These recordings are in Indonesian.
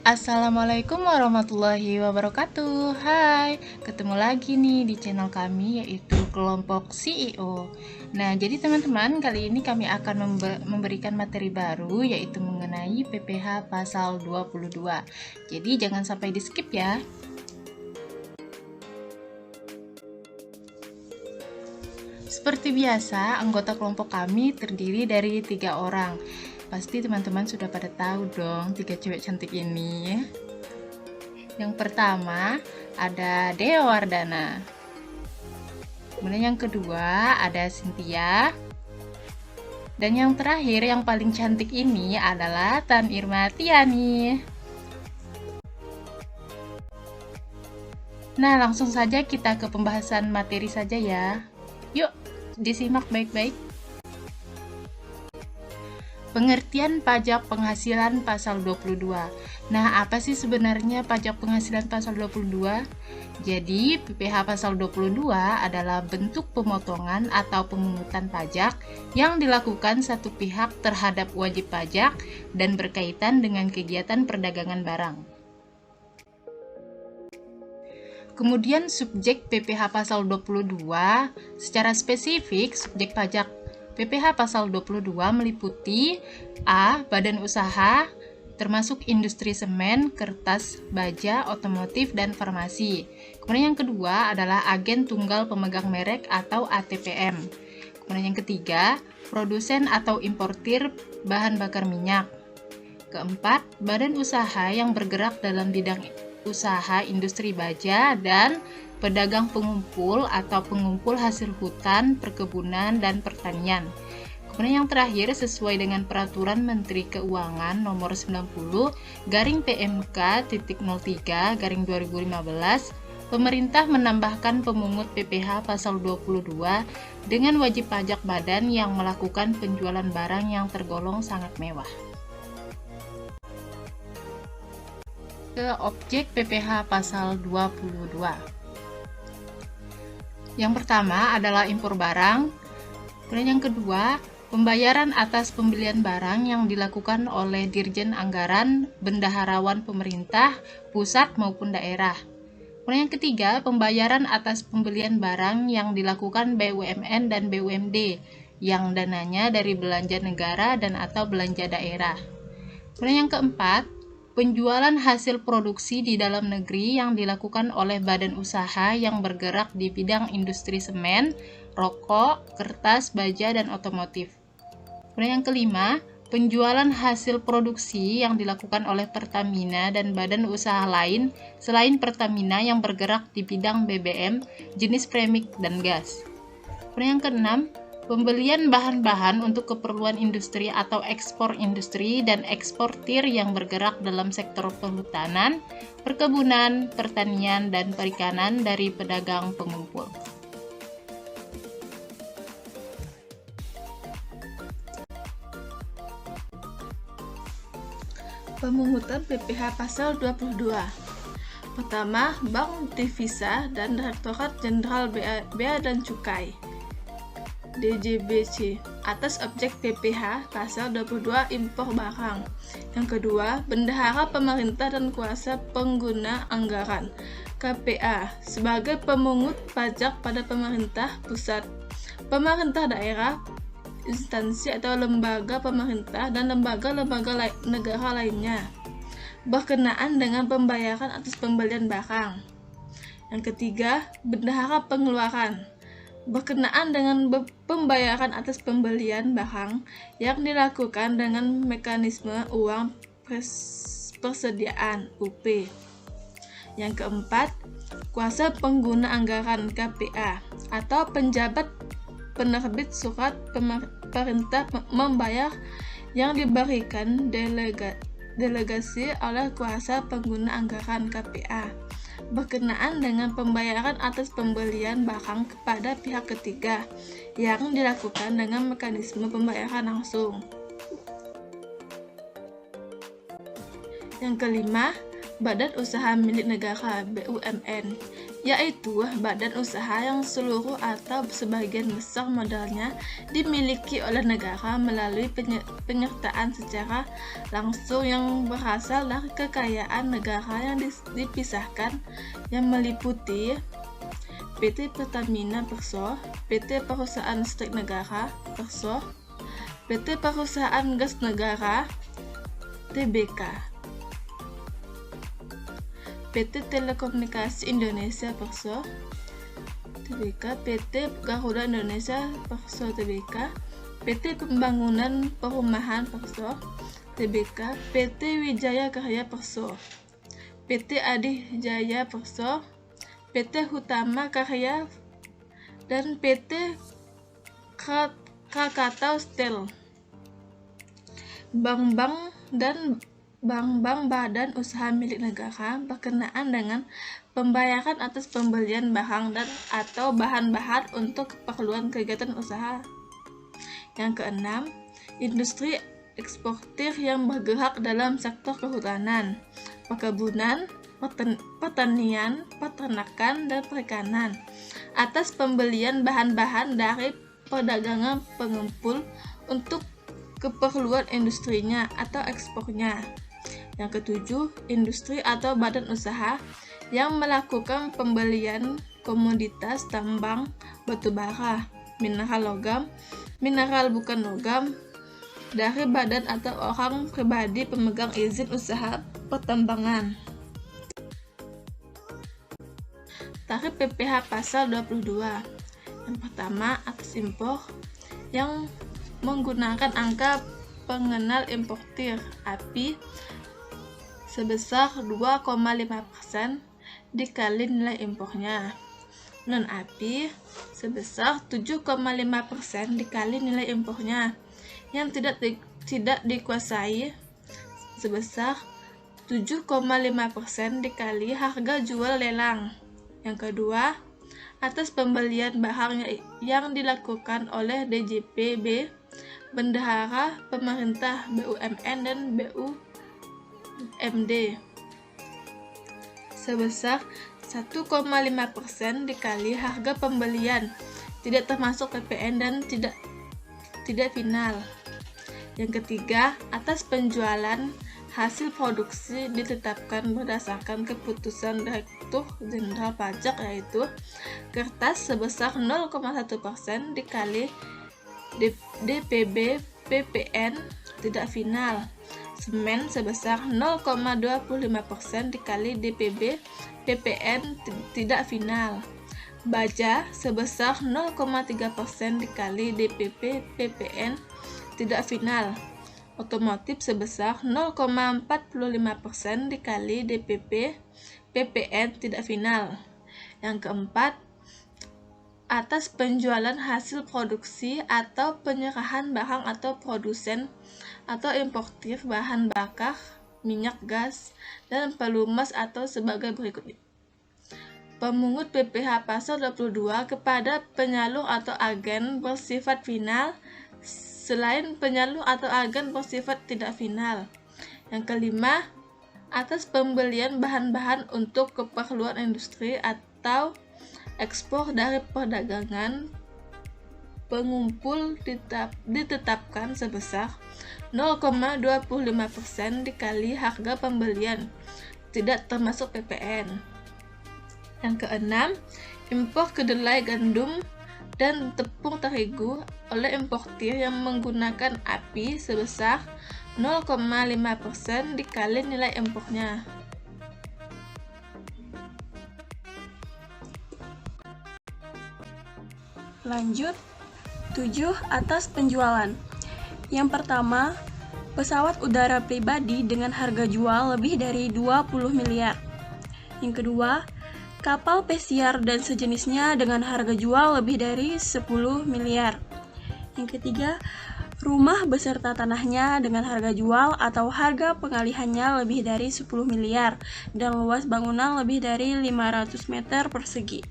Assalamualaikum warahmatullahi wabarakatuh. Hai, ketemu lagi nih di channel kami yaitu Kelompok CEO. Nah, jadi teman-teman, kali ini kami akan memberikan materi baru yaitu mengenai PPh pasal 22. Jadi jangan sampai di-skip ya. Seperti biasa, anggota kelompok kami terdiri dari 3 orang. Pasti teman-teman sudah pada tahu dong 3 cewek cantik ini. Yang pertama ada Dea Wardana. Kemudian yang kedua ada Cynthia. Dan yang terakhir yang paling cantik ini adalah Tan Irma Tiani. Nah, langsung saja kita ke pembahasan materi saja ya. Yuk, disimak baik-baik. Pengertian pajak penghasilan pasal 22. Nah, apa sih sebenarnya pajak penghasilan pasal 22? Jadi, PPh pasal 22 adalah bentuk pemotongan atau pemungutan pajak yang dilakukan satu pihak terhadap wajib pajak dan berkaitan dengan kegiatan perdagangan barang. Kemudian subjek PPh pasal 22, secara spesifik subjek pajak PPh pasal 22 meliputi A. Badan usaha, termasuk industri semen, kertas, baja, otomotif, dan farmasi. Kemudian yang kedua adalah agen tunggal pemegang merek atau ATPM. Kemudian yang ketiga, produsen atau importir bahan bakar minyak. Keempat, badan usaha yang bergerak dalam bidang usaha industri baja dan pedagang pengumpul atau pengumpul hasil hutan, perkebunan, dan pertanian. Kemudian yang terakhir, sesuai dengan Peraturan Menteri Keuangan Nomor 90/PMK.03/2015, pemerintah menambahkan pemungut PPh pasal 22 dengan wajib pajak badan yang melakukan penjualan barang yang tergolong sangat mewah. Ke objek PPh pasal 22. Yang pertama adalah impor barang. Kemudian yang kedua, pembayaran atas pembelian barang yang dilakukan oleh Dirjen Anggaran Bendaharawan Pemerintah pusat maupun daerah. Kemudian yang ketiga, pembayaran atas pembelian barang yang dilakukan BUMN dan BUMD yang dananya dari belanja negara dan atau belanja daerah. Kemudian yang keempat, penjualan hasil produksi di dalam negeri yang dilakukan oleh badan usaha yang bergerak di bidang industri semen, rokok, kertas, baja, dan otomotif. Kemudian yang kelima, penjualan hasil produksi yang dilakukan oleh Pertamina dan badan usaha lain selain Pertamina yang bergerak di bidang BBM, jenis premix, dan gas. Kemudian yang keenam, pembelian bahan-bahan untuk keperluan industri atau ekspor industri dan eksportir yang bergerak dalam sektor perhutanan, perkebunan, pertanian, dan perikanan dari pedagang pengumpul. Pemungutan PPh pasal 22. Pertama, Bank Devisa dan Direktorat Jenderal Bea dan Cukai DJBC atas objek PPh pasal 22 impor barang. Yang kedua, Bendahara Pemerintah dan Kuasa Pengguna Anggaran KPA sebagai pemungut pajak pada pemerintah pusat, pemerintah daerah, instansi atau lembaga pemerintah dan lembaga-lembaga negara lainnya berkenaan dengan pembayaran atas pembelian barang. Yang ketiga, Bendahara Pengeluaran berkenaan dengan pembayaran atas pembelian barang yang dilakukan dengan mekanisme uang persediaan UP. Yang keempat, Kuasa Pengguna Anggaran KPA atau penjabat penerbit surat perintah membayar yang diberikan delegasi oleh Kuasa Pengguna Anggaran KPA berkenaan dengan pembayaran atas pembelian barang kepada pihak ketiga yang dilakukan dengan mekanisme pembayaran langsung. Yang kelima, Badan Usaha Milik Negara BUMN yaitu badan usaha yang seluruh atau sebagian besar modalnya dimiliki oleh negara melalui penyertaan secara langsung yang berasal dari kekayaan negara yang dipisahkan, yang meliputi PT Pertamina Perso, PT Perusahaan Listrik Negara Perso, PT Perusahaan Gas Negara TBK, PT Telekomunikasi Indonesia Perso TBK, PT Garuda Indonesia Perso TBK, PT Pembangunan Perumahan Perso TBK, PT Wijaya Karya Perso, PT Adi Jaya Perso, PT Hutama Karya, dan PT Krakatau Steel. Bank-bank dan bank-bank badan usaha milik negara berkenaan dengan pembayaran atas pembelian barang dan atau bahan-bahan untuk keperluan kegiatan usaha. Yang keenam, industri eksportir yang bergerak dalam sektor kehutanan, perkebunan, pertanian, peternakan, dan perikanan atas pembelian bahan-bahan dari perdagangan pengumpul untuk keperluan industrinya atau ekspornya. Yang ketujuh, industri atau badan usaha yang melakukan pembelian komoditas tambang, batubara, mineral logam, mineral bukan logam dari badan atau orang pribadi pemegang izin usaha pertambangan. Tarif PPh pasal 22. Yang pertama, atas impor yang menggunakan angka pengenal importir API sebesar 2,5% dikali nilai impornya. Non-API sebesar 7,5% dikali nilai impornya. Yang tidak dikuasai sebesar 7,5% dikali harga jual lelang. Yang kedua, atas pembelian barang yang dilakukan oleh DJPB, bendahara pemerintah, BUMN, dan BUMD sebesar 1,5% dikali harga pembelian, tidak termasuk PPN dan tidak final. Yang ketiga, atas penjualan hasil produksi ditetapkan berdasarkan keputusan Direktur Jenderal Pajak, yaitu kertas sebesar 0,1% dikali DPB PPN tidak final, semen sebesar 0,25% dikali DPB PPN tidak final, baja sebesar 0,3% dikali DPP PPN tidak final, otomotif sebesar 0,45% dikali DPP PPN tidak final. Yang keempat, atas penjualan hasil produksi atau penyerahan barang atau produsen atau importir bahan bakar, minyak, gas, dan pelumas atau sebagai berikut. Pemungut PPh pasal 22 kepada penyalur atau agen bersifat final selain penyalur atau agen bersifat tidak final. Yang kelima, atas pembelian bahan-bahan untuk keperluan industri atau ekspor dari perdagangan pengumpul ditetapkan sebesar 0,25% dikali harga pembelian, tidak termasuk PPN. Yang keenam, impor kedelai, gandum, dan tepung terigu oleh importir yang menggunakan API sebesar 0,5% dikali nilai impornya. Lanjut, 7. Atas penjualan. Yang pertama, pesawat udara pribadi dengan harga jual lebih dari 20 miliar. Yang kedua, kapal pesiar dan sejenisnya dengan harga jual lebih dari 10 miliar. Yang ketiga, rumah beserta tanahnya dengan harga jual atau harga pengalihannya lebih dari 10 miliar dan luas bangunan lebih dari 500 meter persegi.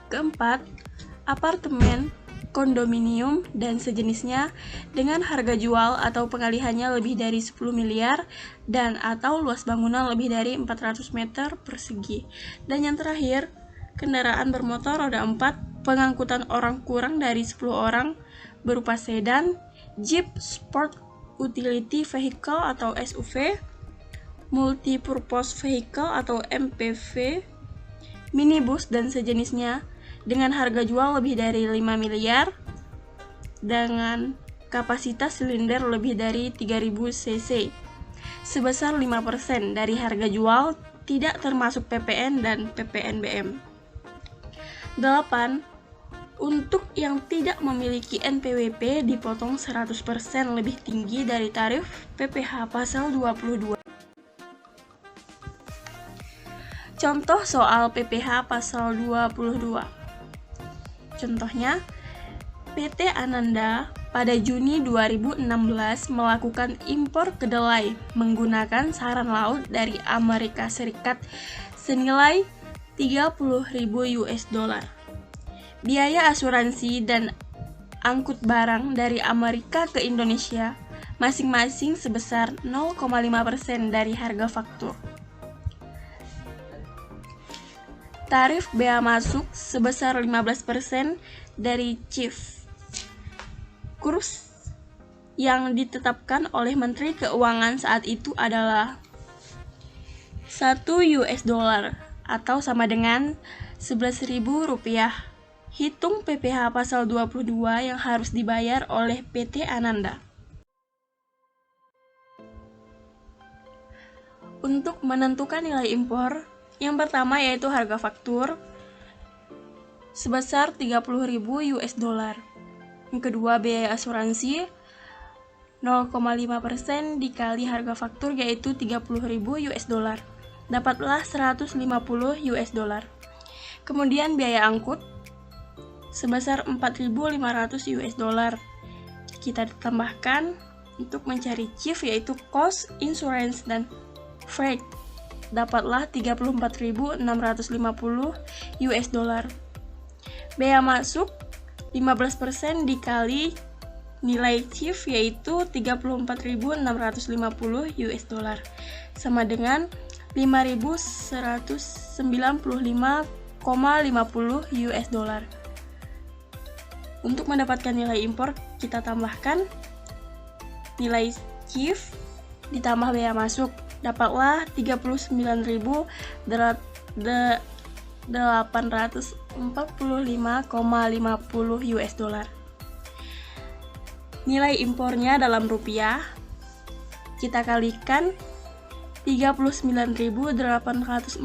Keempat, apartemen, kondominium, dan sejenisnya dengan harga jual atau pengalihannya lebih dari 10 miliar dan atau luas bangunan lebih dari 400 meter persegi. Dan yang terakhir, kendaraan bermotor roda 4 pengangkutan orang kurang dari 10 orang berupa sedan, Jeep Sport Utility Vehicle atau SUV, Multipurpose Vehicle atau MPV, minibus dan sejenisnya dengan harga jual lebih dari 5 miliar dengan kapasitas silinder lebih dari 3000 cc sebesar 5% dari harga jual tidak termasuk PPN dan PPNBM. 8. Untuk yang tidak memiliki NPWP dipotong 100% lebih tinggi dari tarif PPh pasal 22. Contoh soal PPh pasal 22. Contohnya, PT Ananda pada Juni 2016 melakukan impor kedelai menggunakan saran laut dari Amerika Serikat senilai 30.000 US dollar. Biaya asuransi dan angkut barang dari Amerika ke Indonesia masing-masing sebesar 0,5% dari harga faktur. Tarif bea masuk sebesar 15% dari CIF. Kurs yang ditetapkan oleh Menteri Keuangan saat itu adalah 1 US dollar atau sama dengan 11.000 rupiah. Hitung PPh pasal 22 yang harus dibayar oleh PT Ananda. Untuk menentukan nilai impor, yang pertama yaitu harga faktur sebesar 30.000 US dollar. Yang kedua biaya asuransi 0,5% dikali harga faktur yaitu 30.000 US dollar. Dapatlah 150 US dollar. Kemudian biaya angkut sebesar 4.500 US dollar. Kita tambahkan untuk mencari CIF yaitu cost, insurance, dan freight. Dapatlah 34.650 US dollar. Bea masuk 15% dikali nilai CIF yaitu 34.650 US dollar sama dengan 5.195,50 US dollar. Untuk mendapatkan nilai impor, kita tambahkan nilai CIF ditambah bea masuk. Dapatlah 39.845,50 US dollar. Nilai impornya dalam rupiah, kita kalikan 39.845,50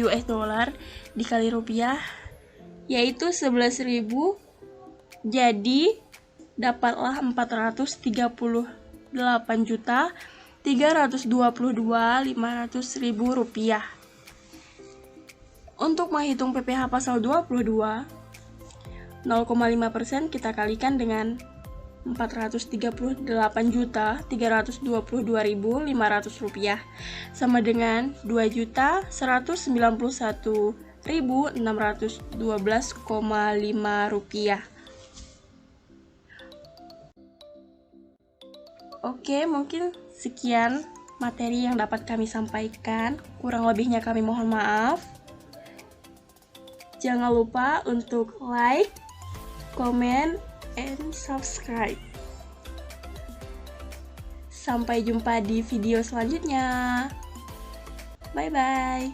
US dollar dikali rupiah yaitu 11.000, jadi dapatlah 438.322.500 rupiah. Untuk menghitung PPh pasal 22, 0,5% kita kalikan dengan 438.322.500 rupiah sama dengan 2.191.612,5 rupiah. Oke, mungkin sekian materi yang dapat kami sampaikan. Kurang lebihnya kami mohon maaf. Jangan lupa untuk like, comment, and subscribe. Sampai jumpa di video selanjutnya. Bye-bye.